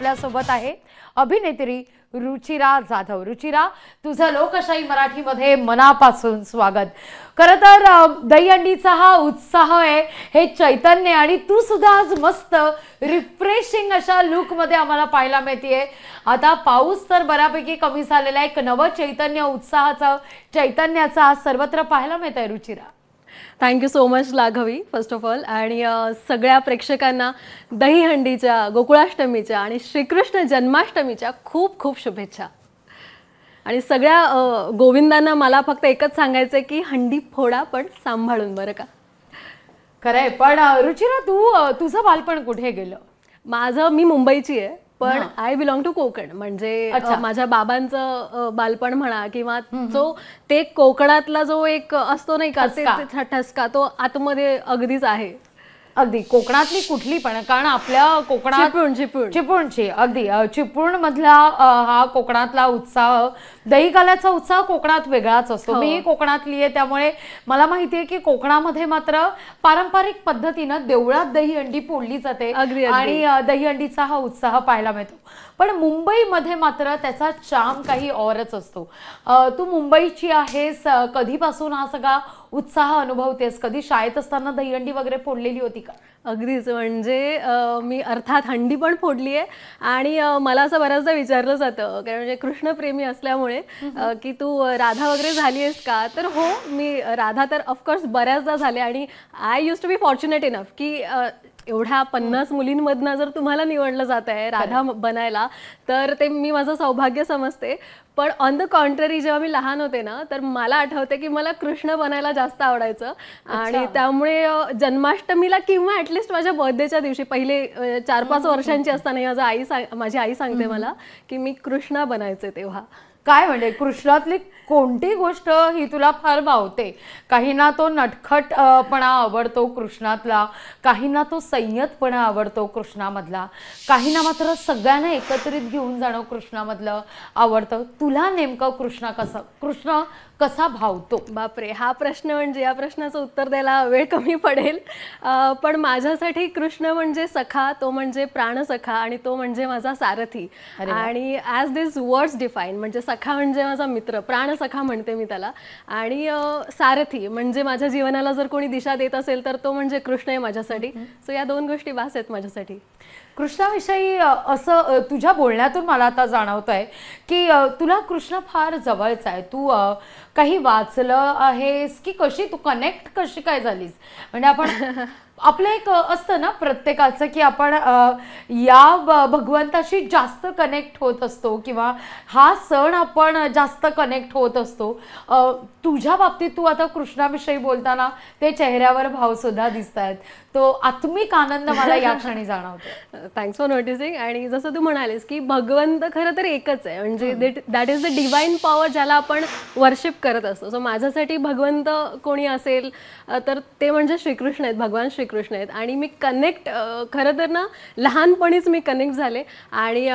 आपल्या सोबत आहे अभिनेत्री रुचिरा जाधव। रुचिरा, तुझं लोकशाही मराठीमध्ये मनापासून स्वागत। खरं तर दहीहंडीचा हा उत्साह आहे, हे चैतन्य, आणि तू सुद्धा आज मस्त रिफ्रेशिंग अशा लुक मध्ये आम्हाला पाहायला मिळतेय। आता पाऊस तर बऱ्यापैकी कमी झालेला आहे, एक नव चैतन्य उत्साहाचं चैतन्याचा आज सर्वत्र पाहायला मिळतंय Ruchira. Thank you so much Laghavi first of all, आणि सगळ्या प्रेक्षकांना दहीहंडीच्या, गोकुळाष्टमीच्या आणि श्रीकृष्ण जन्माष्टमीच्या खूप खूप शुभेच्छा। आणि सगळ्या गोविंदांना मला फक्त एकच सांगायचं आहे की हंडी फोडा पण सांभाळून, बरं का। खरंय, पण रुचिरा तुझं बालपण कुठे गेलं? मी मुंबईची आहे, पण आय बिलॉंग टू कोकण, म्हणजे माझ्या बाबांचं बालपण म्हणा किंवा जो ते कोकणातला जो एक असतो नाही का, ते ठसका तो आतमध्ये अगदीच आहे। अगदी कोकणातली कुठली पण, कारण आपल्या कोकणात चिपळूणची अगदी चिपळूण मधला हा कोकणातला उत्साह, दहीकाल्याचा उत्साह कोकणात वेगळाच असतो। मी कोकणातली आहे, त्यामुळे मला माहिती आहे की कोकणामध्ये मात्र पारंपरिक पद्धतीनं देवळात दहीहंडी फोडली जाते आणि दहीहंडीचा हा उत्साह पाहायला मिळतो। पण मुंबईमध्ये मात्र त्याचा चाम काही औरच असतो। तू मुंबईची आहेस, कधीपासून हा सगळा उत्साह अनुभवतेस? कधी शाळेत असताना दहीहंडी वगैरे फोडलेली होती का? अगदीच, म्हणजे मी अर्थात हंडी पण फोडली आहे, आणि मला असं बऱ्याचदा विचारलं जातं, कारण म्हणजे कृष्णप्रेमी असल्यामुळे, की तू राधा वगैरे झाली आहेस का? तर हो, मी राधा तर ऑफकोर्स बऱ्याचदा झाले, आणि I use to be fortunate enough की एवढ्या 50 मुलींमधनं जर तुम्हाला निवडलं जात आहे राधा बनायला, तर ते मी माझं सौभाग्य समजते। पण ऑन द कॉन्ट्ररी, जेव्हा मी लहान होते ना, तर मला आठवते की मला कृष्ण बनायला जास्त आवडायचं, आणि त्यामुळे जन्माष्टमीला किंवा ॲटलिस्ट माझ्या बर्थडेच्या दिवशी पहिले 4-5 वर्षांची असताना माझी आई सांगते मला की मी कृष्णा बनायचे। तेव्हा काय म्हणजे कृष्णातली कोणती गोष्ट ही तुला फार भावते? काहींना तो नटखटपणा आवडतो कृष्णातला, काहींना तो संयतपणा आवडतो कृष्णामधला, काहींना मात्र सगळ्यांना एकत्रित घेऊन जाणं कृष्णामधलं आवडतं। तुला नेमकं कृष्ण कसा भावतो? बापरे, हा प्रश्न, म्हणजे या प्रश्नाचं उत्तर द्यायला वेळ कमी पडेल, पण माझ्यासाठी कृष्ण म्हणजे सखा, तो म्हणजे प्राणसखा, आणि तो म्हणजे माझा सारथी। आणि ॲज दिस वर्ड्स डिफाईन, म्हणजे सखा म्हणजे माझा मित्र, प्राणसखा म्हणते मी त्याला, आणि सारथी म्हणजे माझ्या जीवनाला जर कोणी दिशा देत असेल तर तो म्हणजे कृष्ण आहे माझ्यासाठी। सो या दोन गोष्टी बास आहेत माझ्यासाठी। कृष्णाविषयी असं तुझ्या बोलण्यातून मला आता जाणवतंय की तुला कृष्ण फार जवळचा आहे। तू काही वाचलं आहेस की कशी तू कनेक्ट कशी काय झालीस? म्हणजे आपण आपलं एक असतं ना प्रत्येकाचं की आपण या भगवंताशी जास्त कनेक्ट होत असतो, किंवा हा सण आपण जास्त कनेक्ट होत असतो। तुझ्या बाबतीत तू आता कृष्णाविषयी बोलताना ते चेहऱ्यावर भाव सुद्धा दिसत आहेत, तो आत्मिक आनंद मला या क्षणी जाणवतो। Thanks for noticing. आणि जसं तू म्हणालीस की भगवंत खरं तर एकच आहे, म्हणजे that is the divine power ज्याला आपण वर्शिप करत असतो। सो माझ्यासाठी भगवंत कोणी असेल तर ते म्हणजे श्रीकृष्ण आहेत, भगवान श्रीकृष्ण आहेत। आणि मी कनेक्ट खरं तर ना लहानपणीच मी कनेक्ट झाले, आणि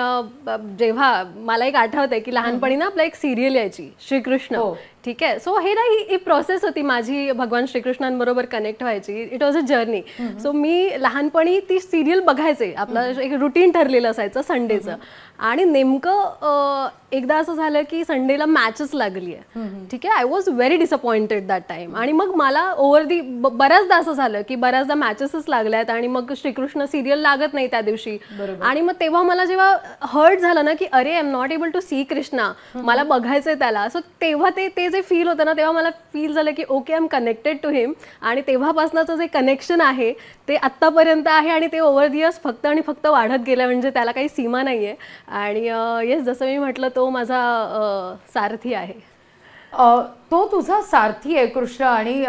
जेव्हा मला एक आठवतंय की लहानपणी ना आपला एक सिरियल यायची श्रीकृष्ण, ठीक आहे। सो हे ना ही प्रोसेस होती माझी भगवान श्रीकृष्णांबरोबर कनेक्ट व्हायची, it was a journey. So मी लहानपणी ती सिरियल बघायचे, आपलं एक रुटीन ठरलेलं असायचं संडेचं, आणि नेमकं एकदा असं झालं की संडेला मॅचच लागली आहे, ठीक आहे। I was very disappointed that time, आणि मग मला ओव्हर दी बऱ्याचदा असं झालं की बऱ्याचदा मॅचेसच लागल्यात आणि मग श्रीकृष्ण सिरियल लागत नाही त्या दिवशी, आणि मग तेव्हा मला जेव्हा हर्ट झालं ना की अरे I am not able to see Krishna, मला बघायचंय त्याला, सो तेव्हा ते जे फील होतं ना, तेव्हा मला फील झालं की okay I am connected to him, आणि तेव्हापासूनचं जे कनेक्शन आहे ते आत्तापर्यंत आहे, आणि ते ओव्हर दी इयर्स फक्त आणि फक्त वाढत गेलं, म्हणजे त्याला काही सीमा नाही आहे। आणि येस, जसं मी म्हटलं, तो माझा सारथी आहे। तो तुझा सारथी आहे कृष्ण, आणि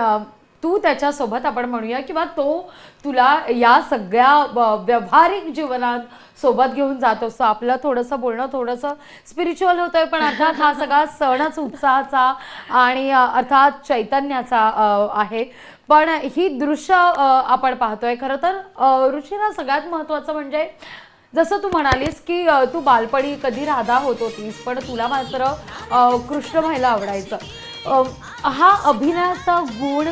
तू त्याच्यासोबत आपण म्हणूया किंवा तो तुला या सगळ्या व्यावहारिक जीवनात सोबत घेऊन जात असतो। आपलं थोडंसं बोलणं थोडंसं स्पिरिच्युअल होतंय, पण अर्थात हा सगळा सणच उत्साहाचा आणि अर्थात चैतन्याचा आहे। पण ही दृश्य आपण पाहतोय। खरं तर रुचिरा, सगळ्यात महत्त्वाचं म्हणजे जसं तू म्हणालीस की तू बालपणी कधी राधा होत होतीस, पण तुला मात्र कृष्ण व्हायला आवडायचं। हा अभिनयाचा गुण,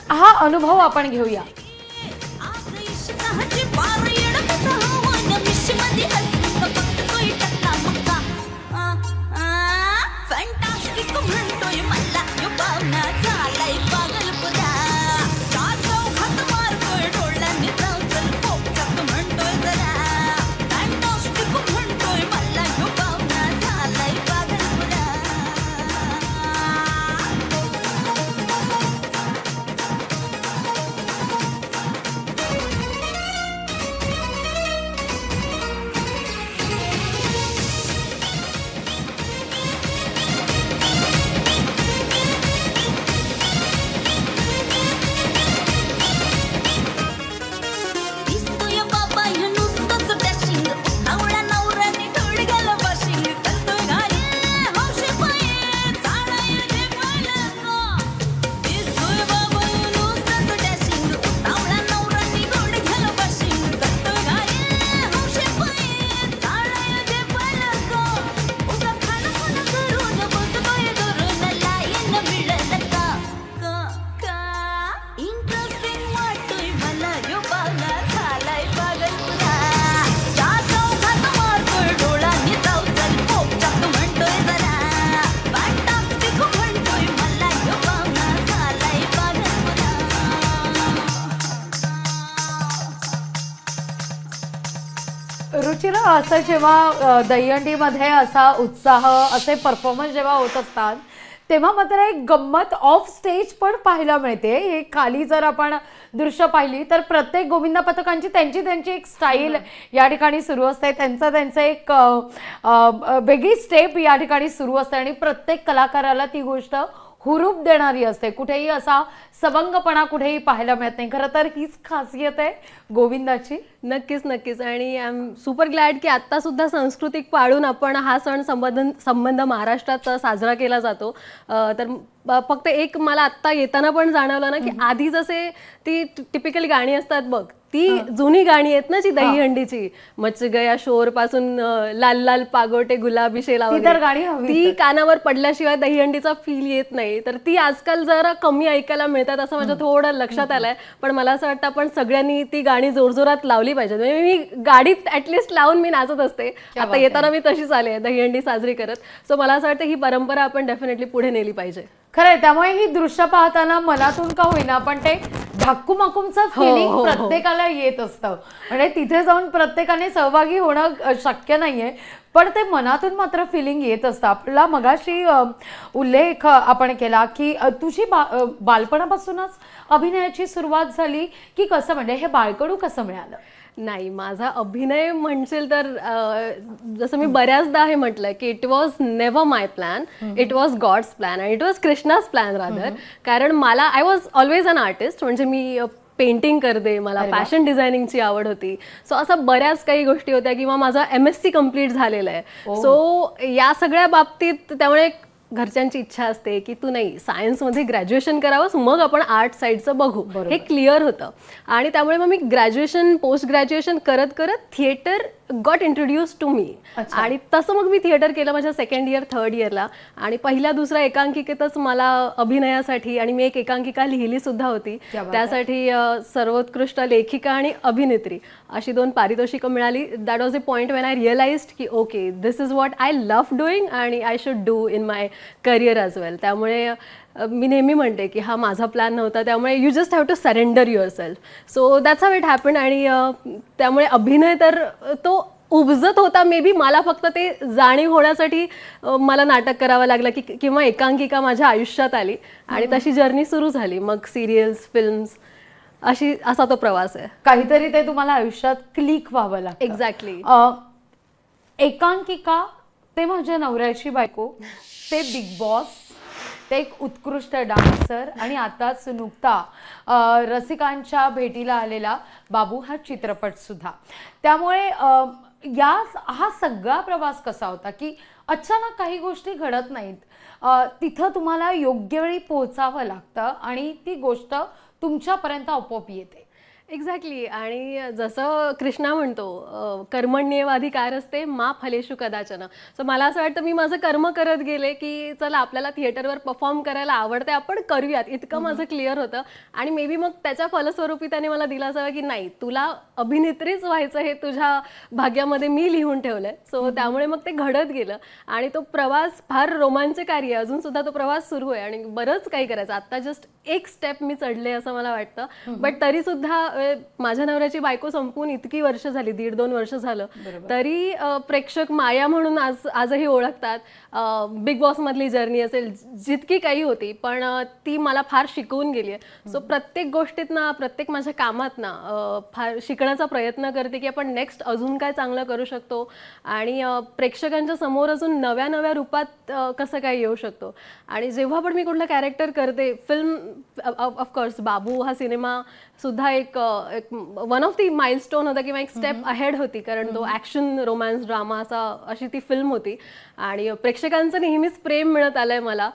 हा अनुभव आपण घेऊया। रुचिरा, असं जेव्हा दहीहंडीमध्ये असा उत्साह असे परफॉर्मन्स जेव्हा होत असतात तेव्हा मात्र एक गंमत ऑफ स्टेज पण पाहायला मिळते. हे खाली जर आपण दृश्य पाहिली तर प्रत्येक गोविंदा पथकांची त्यांची एक स्टाईल या ठिकाणी सुरू असते, त्यांचं एक वेगळी स्टेप या ठिकाणी सुरू असते आणि प्रत्येक कलाकाराला ती गोष्ट हुरूप देणारी असते. कुठेही असा सवंगपणा कुठेही पाहायला मिळत नाही. खरं तर हीच खासियत आहे गोविंदाची. नक्कीच. आणि आय एम सुपर ग्लॅड की आत्ता सुद्धा सांस्कृतिक पाळून आपण हा सण संबंध महाराष्ट्रात साजरा केला जातो. तर फक्त एक मला आत्ता येताना पण जाणवलं ना की आधी जसे ती टिपिकल गाणी असतात बघ, ती जुनी गाणी आहेत ना जी दहीहंडीची, मच गया शोर पासून लाल लाल पागोटे गुलाबी शेला, ती कानावर पडल्याशिवाय दहीहंडीचा फील येत नाही. तर ती आजकाल जरा कमी ऐकायला मिळतात असं माझ्या थोडं लक्षात आलंय. पण मला असं वाटतं आपण सगळ्यांनी ती गाणी जोरजोरात लावली पाहिजेत. म्हणजे मी गाडीत ऍटलिस्ट लावून मी नाचत असते. आता येताना मी तशीच आले दहीहंडी साजरी करत. सो मला असं वाटतं ही परंपरा आपण डेफिनेटली पुढे नेली पाहिजे. खरंय. त्यामुळे ही दृश्य पाहताना मनातून का होईना पण ते धाकूमाकूमचं फिलिंग प्रत्येकाला येत असतं. म्हणजे तिथे जाऊन प्रत्येकाने सहभागी होणं शक्य नाहीये, पण ते मनातून मात्र फिलिंग येत असतं. आपला मगाशी उल्लेख आपण केला की तुझी बालपणापासूनच अभिनयाची सुरुवात झाली की कसं, म्हणजे हे बाळकडू कसं मिळालं? नाही, माझा अभिनय म्हणशील तर जसं मी बऱ्याचदा हे म्हटलंय की it was never my plan, it was God's plan and it was Krishna's plan rather. कारण मला I was always an artist. म्हणजे मी पेंटिंग करते, मला फॅशन डिझायनिंगची आवड होती. सो असं बऱ्याच काही गोष्टी होत्या किंवा माझा MSc कम्प्लीट झालेला आहे. सो या सगळ्या बाबतीत त्यामुळे घरच्यांची इच्छा असते की तू नाही सायन्समध्ये ग्रॅज्युएशन करावंस, मग आपण आर्ट साईडचं बघू, हे क्लिअर होतं. आणि त्यामुळे मग मी ग्रॅज्युएशन पोस्ट ग्रॅज्युएशन करत करत theatre got introduce to me. आणि तसं मग मी थिएटर केलं माझ्या सेकंड इयर थर्ड इयरला. आणि पहिल्या दुसऱ्या एकांकिकेतच मला अभिनयासाठी, आणि मी एक एकांकिका लिहिली सुद्धा होती त्यासाठी, सर्वोत्कृष्ट लेखिका आणि अभिनेत्री अशी 2 पारितोषिकं मिळाली. That was a point when I realized की okay this is what I love doing आणि I should do in my career as well. त्यामुळे मी नेहमी म्हणते की हा माझा प्लॅन नव्हता, त्यामुळे you just have to surrender yourself. So that's how it happen. आणि त्यामुळे अभिनय तर तो उपजत होता. मे बी मला फक्त ते जाणीव होण्यासाठी मला नाटक करावं लागलं की किंवा एकांकिका माझ्या आयुष्यात आली आणि तशी जर्नी सुरू झाली. मग सिरियल्स, फिल्म्स, असा तो प्रवास आहे. काहीतरी ते तुम्हाला आयुष्यात क्लिक व्हावं लागतं. एक्झॅक्टली. एकांकिका, ते माझ्या नवऱ्याची बायको, ते बिग बॉस, ते एक उत्कृष्ट डान्सर, आणि आताच नुकता रसिकांच्या भेटीला आलेला बाबू हा चित्रपट सुद्धा. त्यामुळे हा सगळा प्रवास कसा होता की अचानक काही गोष्टी घडत नाहीत, तिथं तुम्हाला योग्य वेळी पोहोचावं लागतं आणि ती गोष्ट तुमच्यापर्यंत आपोआप येते. एक्झॅक्टली. आणि जसं कृष्णा म्हणतो कर्मण्येवाधिकार असते मा फलेषु कदाचन. सो मला असं वाटतं मी माझं कर्म करत गेले की चला आपल्याला थिएटरवर परफॉर्म करायला आवडते, आपण करूयात, इतकं माझं क्लिअर होतं. आणि मे बी मग त्याच्या फलस्वरूपी त्याने मला दिला असावा की नाही तुला अभिनेत्रीच व्हायचं, हे तुझ्या भाग्यामध्ये मी लिहून ठेवलंय. सो त्यामुळे मग ते घडत गेलं आणि तो प्रवास फार रोमांचकारी आहे. अजून सुद्धा तो प्रवास सुरू आहे आणि बरंच काही करायचं. आता जस्ट एक स्टेप मी चढले असं मला वाटतं. बट तरी सुद्धा माझ्या नवऱ्याची बायको संपून इतकी वर्ष झाली, 1.5-2 वर्ष झालं, तरी प्रेक्षक माया म्हणून आजही ओळखतात. बिग बॉस मधली जर्नी असेल, जितकी काही होती, पण ती मला फार शिकवून गेली आहे. सो प्रत्येक गोष्टीतनं, प्रत्येक माझ्या कामातनं फार शिकण्याचा प्रयत्न करते की आपण नेक्स्ट अजून काय चांगलं करू शकतो आणि प्रेक्षकांच्या समोर अजून नव्या नव्या रूपात कसं काय येऊ शकतो. आणि जेव्हा पण मी कुठलं कॅरेक्टर करते, फिल्म ऑफकोर्स बाबू हा सिनेमा सुद्धा एक वन ऑफ दी माइलस्टोन होता किंवा एक स्टेप अहेड होती, कारण तो ॲक्शन रोमॅन्स ड्रामा अशी ती फिल्म होती. आणि प्रेक्षकांचं नेहमीच प्रेम मिळत आलंय मला,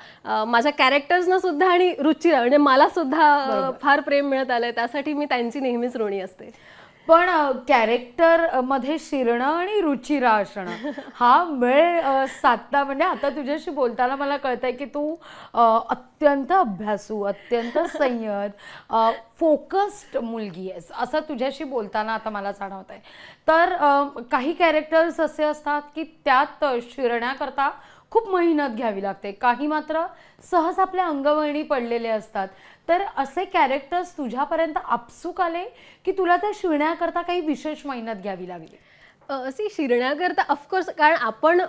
माझ्या कॅरेक्टर्सना सुद्धा, आणि रुचिरा म्हणजे मला सुद्धा फार प्रेम मिळत आलंय. त्यासाठी मी त्यांची नेहमीच ऋणी असते. पण कॅरेक्टर मध्ये शिरणं आणि रुचिरा असणं हा मेळ साधता, म्हणजे आता तुझ्याशी बोलताना मला कळतंय की तू अत्यंत अभ्यासू, अत्यंत संयत, फोकस्ड मुलगी आहेस असं तुझ्याशी बोलताना आता मला जाणवत आहे. तर काही कॅरेक्टर्स असे असतात की त्यात शिरण्याकरता खूप मेहनत घ्यावी लागते, काही मात्र सहज आपल्या अंगवळणी पडलेले असतात. तर असे कॅरेक्टर्स तुझ्यापर्यंत आपसूक आले की तुला त्या शिरण्याकरता काही विशेष मेहनत घ्यावी लागली? शिरण्याकरता ऑफकोर्स, कारण आपण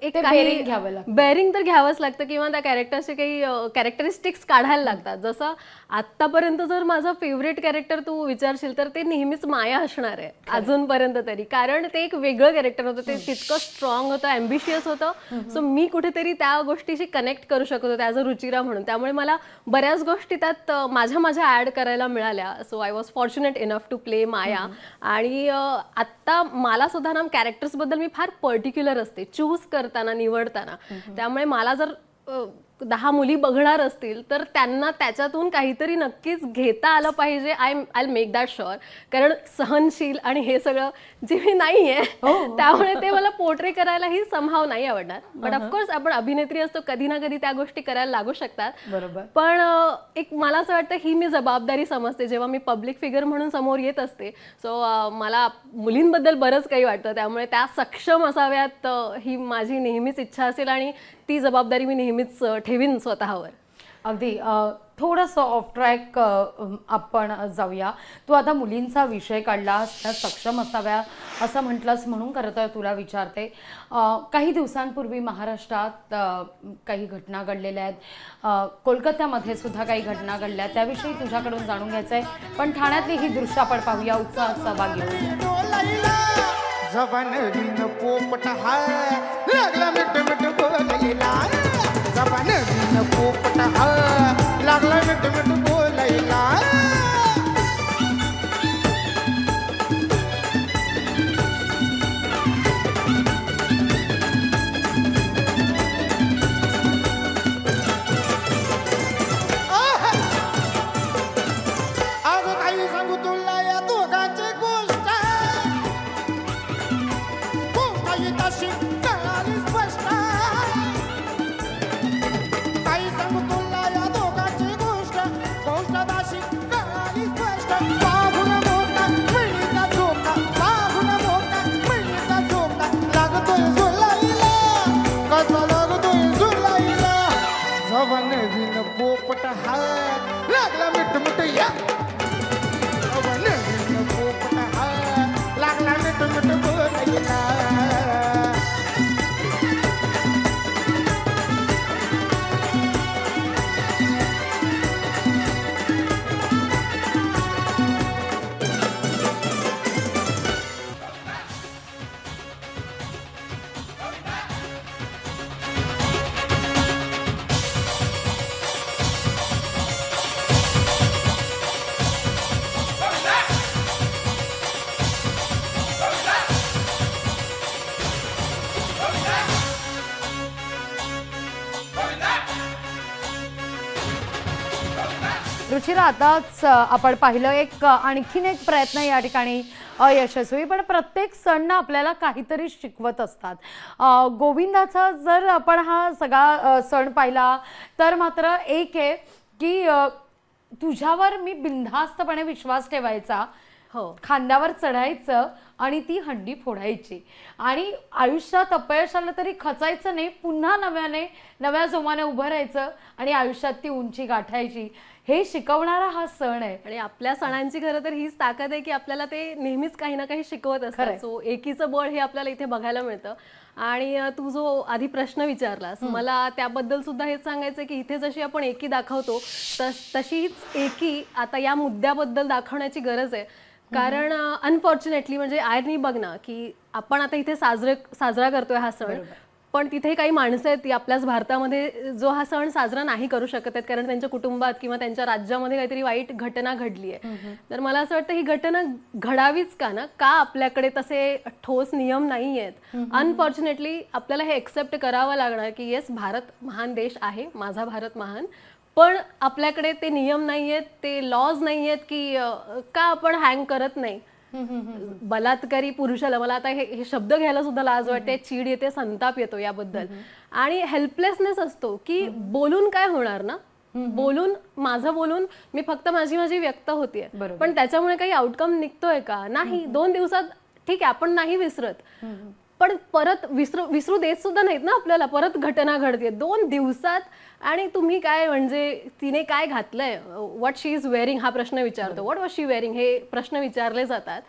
एक bearing घ्यावं लागतं. बेअरिंग तर घ्यावंच लागतं किंवा त्या कॅरेक्टरचे काही कॅरेक्टरिस्टिक्स काढायला लागतात. जसं आतापर्यंत जर माझं फेवरेट कॅरेक्टर तू विचारशील तर ते नेहमीच माया असणार आहे अजूनपर्यंत तरी, कारण ते एक वेगळं कॅरेक्टर होतं. ते तितकं स्ट्रॉंग होतं, ॲम्बिशियस होतं. सो मी कुठेतरी त्या गोष्टीशी कनेक्ट करू शकत होते ॲज अ रुचिरा म्हणून. त्यामुळे मला बऱ्याच गोष्टी त्यात माझ्या ॲड करायला मिळाल्या. So I was fortunate enough to play Maya. आणि आत्ता मला सुद्धा ना कॅरेक्टर्सबद्दल मी फार पर्टिक्युलर असते चूज करताना, निवडताना. त्यामुळे मला जर 10 मुली बघणार असतील तर त्यांना त्याच्यातून काहीतरी नक्कीच घेता आलं पाहिजे. I make that sure. कारण सहनशील आणि हे सगळं जे मी नाहीये त्यामुळे ते मला पोर्ट्रे करायलाही समहाव नाही आवडणार. बट ऑफकोर्स आपण अभिनेत्री असतो, कधी ना कधी त्या गोष्टी करायला लागू शकतात. बरोबर. पण एक मला असं वाटतं ही मी जबाबदारी समजते जेव्हा मी पब्लिक फिगर म्हणून समोर येत असते. सो मला मुलींबद्दल बरंच काही वाटतं. त्यामुळे त्या सक्षम असाव्यात ही माझी नेहमीच इच्छा असेल आणि ती जबाबदारी मी नेहमीच ठेवीन स्वतःवर. अगदी. थोडंसं ऑफ ट्रॅक आपण जाऊया. तू आता मुलींचा विषय काढलास, त्या सक्षम असाव्या असं म्हटलंस म्हणून खरं तर तुला विचारते. काही दिवसांपूर्वी महाराष्ट्रात काही घटना घडलेल्या आहेत, कोलकात्यामध्ये सुद्धा काही घटना घडल्या, त्याविषयी तुझ्याकडून जाणून घ्यायचं आहे. पण ठाण्यातली ही दृश्य आपण पाहूया, उत्साह सहभाग घेऊया. जबान पोपट हाय लागला मिठ मिठ बोलायला, जबान पोपट हाय लागला मिठ मिठ बोलायला. अगं काही सांगू तुला या दोघांची गोष्ट, तशी कळाली स्पष्ट. काही सांगू तुला या दोघांची गोष्ट, गोष्ट तशी कळाली स्पष्ट. बाबून मोठा मिळीचा झोका, बाबून मोठा मिळीचा झोका, लागतोय झुलाईला, कसा लागतोय झुलाईला. जवान विन पोपट हाय लागला मिठ मिठ या, जवान विन पोपट हाय लागला मिठ मिठ बोलायला. रुचिरा, आताच आपण पाहिलं एक आणखीन एक प्रयत्न या ठिकाणी अयशस्वी, पण प्रत्येक सण ना आपल्याला काहीतरी शिकवत असतात. गोविंदाचा जर आपण हा सगळा सण पाहिला तर मात्र एक आहे की तुझ्यावर मी बिनधास्तपणे विश्वास ठेवायचा, खांद्यावर चढायचं आणि ती हंडी फोडायची आणि आयुष्यात अपयश आलं तरी खचायचं नाही, पुन्हा नव्या जोमाने उभं राहायचं आणि आयुष्यात ती उंची गाठायची, हे शिकवणारा हा सण आहे. आणि आपल्या सणांची खरं तर हीच ताकद आहे की आपल्याला ते नेहमीच काही ना काही शिकवत असतात. सो एकीचं बळ हे आपल्याला इथे बघायला मिळतं. आणि तू जो आधी प्रश्न विचारलास, मला त्याबद्दल सुद्धा हेच सांगायचं की इथे जशी आपण एकी दाखवतो तशीच एकी आता या मुद्द्याबद्दल दाखवण्याची गरज आहे. कारण अनफॉर्च्युनेटली म्हणजे आयर्नी बघ ना की आपण आता इथे साजरा करतोय हा सण, पण तिथे काही माणसं आहेत ती आपल्याच भारतामध्ये जो हा सण साजरा नाही करू शकत आहेत कारण त्यांच्या कुटुंबात किंवा त्यांच्या राज्यामध्ये काहीतरी वाईट घटना घडली आहे. तर मला असं वाटतं ही घटना घडावीच का ना, का आपल्याकडे तसे ठोस नियम नाही आहेत. अनफॉर्च्युनेटली आपल्याला हे एक्सेप्ट करावं लागणार की येस, भारत महान देश आहे, माझा भारत महान, पण आपल्याकडे ते नियम नाही आहेत, ते लॉज नाही आहेत की का आपण हँग करत नाही बलात्कारी पुरुषाला. मला आता हे शब्द घ्यायला सुद्धा लाज वाटते, चीड येते, संताप येतो याबद्दल. आणि हेल्पलेसनेस असतो की बोलून काय होणार ना, माझं बोलून मी फक्त माझी व्यक्त होतीये, पण त्याच्यामुळे काही आउटकम निघतोय का? नाही. 2 दिवसात ठीक आहे, आपण नाही विसरत, पण परत विसरू देत सुद्धा नाहीत ना आपल्याला. परत घटना घडते 2 दिवसात, आणि तुम्ही काय म्हणजे तिने काय घातलंय, व्हॉट शी इज वेअरिंग हा प्रश्न विचारतो, व्हॉट वॉज शी वेअरिंग हे प्रश्न विचारले जातात.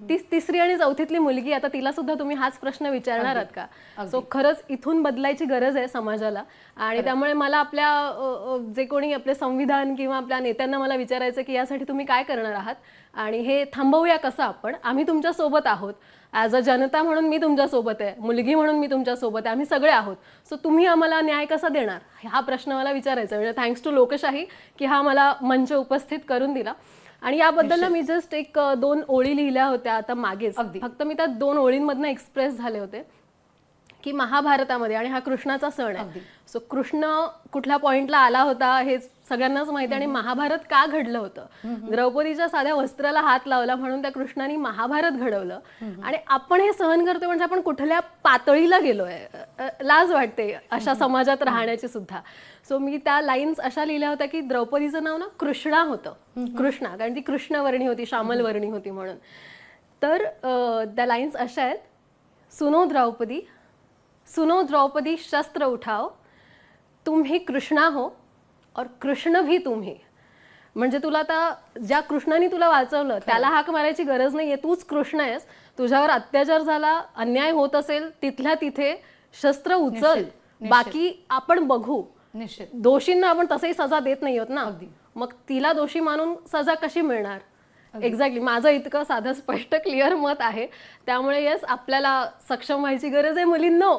तिसरी आणि चौथीतली मुलगी, आता तिला सुद्धा तुम्ही हाच प्रश्न विचारणार आहात का? सो खरंच इथून बदलायची गरज आहे समाजाला. आणि त्यामुळे मला आपल्या जे कोणी आपले संविधान किंवा आपल्या नेत्यांना मला विचारायचं की यासाठी तुम्ही काय करणार आहात आणि हे थांबवूया कसं आपण. आम्ही तुमच्या सोबत आहोत, ॲज अ जनता म्हणून मी तुमच्या सोबत आहे, मुलगी म्हणून मी तुमच्या सोबत आहे, आम्ही सगळे आहोत. सो तुम्ही आम्हाला न्याय कसा देणार हा प्रश्न मला विचारायचा. म्हणजे थँक्स टू लोकशाही की हा मला मंच उपस्थित करून दिला. आणि याबद्दल ना मी जस्ट 1-2 ओळी लिहिल्या होत्या आता मागेच. फक्त मी त्या 2 ओळींमधनं एक्सप्रेस झाले होते की महाभारतामध्ये, आणि हा कृष्णाचा सण आहे, सो कृष्ण कुठल्या पॉइंटला आला होता हे सगळ्यांनाच माहिती. आणि महाभारत का घडलं होतं, द्रौपदीच्या साध्या वस्त्राला हात लावला म्हणून त्या कृष्णाने महाभारत घडवलं. आणि आपण हे सहन करतोय म्हणजे आपण कुठल्या पातळीला गेलोय, लाज वाटते अशा समाजात राहण्याची सुद्धा. सो मी त्या लाईन्स अशा लिहिल्या होत्या की द्रौपदीचं नाव ना कृष्णा होतं, कृष्णा, कारण ती कृष्णवर्णी होती, श्यामलवर्णी होती म्हणून. तर त्या लाईन्स अशा आहेत, सुनो द्रौपदी शस्त्र उठाओ, तुम ही कृष्णा हो और कृष्ण भी तुम ही. म्हणजे तुला आता ज्या कृष्णाने तुला वाचवलं त्याला हाक मारायची गरज नाहीये, तूच कृष्ण आहेस. तुझ्यावर अत्याचार झाला, अन्याय होत असेल, तिथल्या तिथे शस्त्र उचल, बाकी आपण बघू. दोषींना आपण तसंही सजा देत नाही आहोत ना, मग तिला दोषी मानून सजा कशी मिळणार. एक्झॅक्टली माझं इतकं साधं स्पष्ट क्लिअर मत आहे. त्यामुळे येस, आपल्याला सक्षम व्हायची गरज आहे मुलींनो.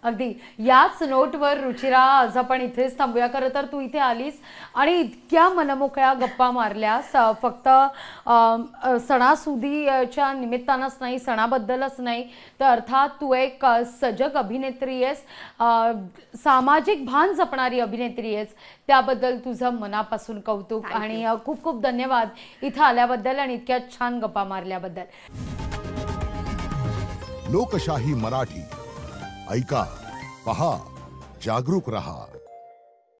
अगदी याच नोटवर रुचिरा आज आपण इथेच थांबूया. खरं तर तू इथे आलीस आणि इतक्या मनमोकळ्या गप्पा मारल्यास, फक्त सणासुदीच्या निमित्तानंच नाही, सणाबद्दलच नाही, तर अर्थात तू एक सजग अभिनेत्री आहेस, सामाजिक भान जपणारी अभिनेत्री आहेस. त्याबद्दल तुझं मनापासून कौतुक आणि खूप खूप धन्यवाद इथं आल्याबद्दल आणि इतक्या छान गप्पा मारल्याबद्दल. लोकशाही मराठी ऐका, पहा, जागरूक रहा.